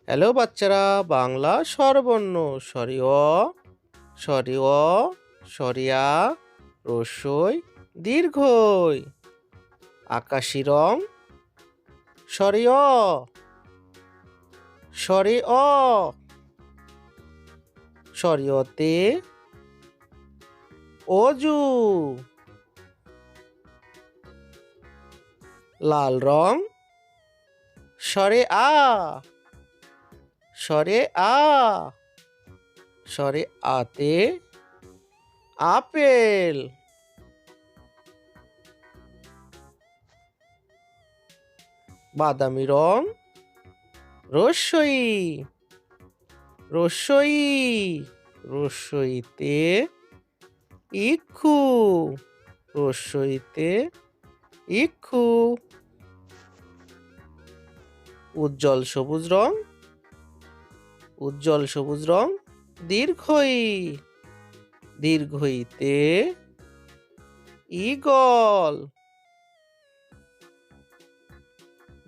Hello বাচ্চারা, বাংলা স্বরবর্ণ স্বরি অ, স্বরিয়া, রস্বই, দীর্ঘই। আকাশি রং স্বরে অ, স্বরে অ, স্বরে অতে অজু। লাল রং স্বরে আ, স্বরে আ, স্বরে আতে আপেল। বাদামি রং রস্বই, রস্বই, রস্বইতে ইক্ষু, রস্বইতে ইক্ষু। উজ্জ্বল সবুজ রং, উজ্জ্বল সবুজ রং দীর্ঘই, দীর্ঘইতে ঈগল।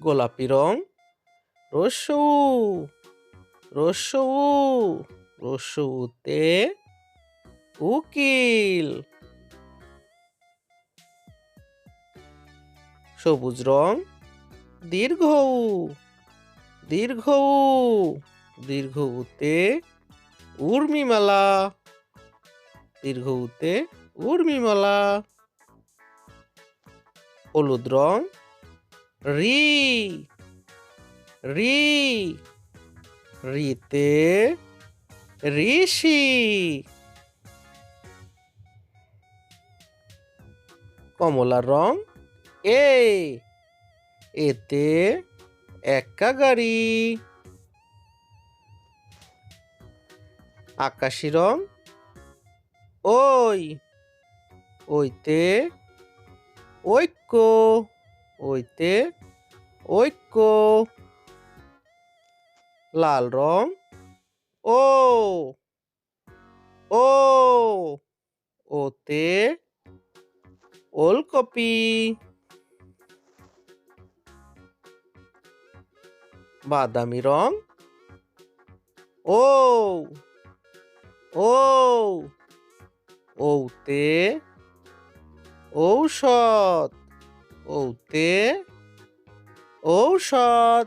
গোলাপি রং রস্যউ, রস্যউ, রস্যউতে উকিল। সবুজ রং দীর্ঘউ, দীর্ঘউ, দীর্ঘউতে উর্মিমালা, দীর্ঘউতে উর্মিমালা। হলুদ রং রি, রি, রিতে ঋষি। কমলা রং এ, এতে এক্কা গাড়ি। আকাশি রং ওই, ওইতে ঐক্য, ওইতে ঐক্য। লাল রং ও, ও, ওতে ওলকপি। বাদামি রং ও, ও, ওতে ঔষধ, ওতে ঔষধ।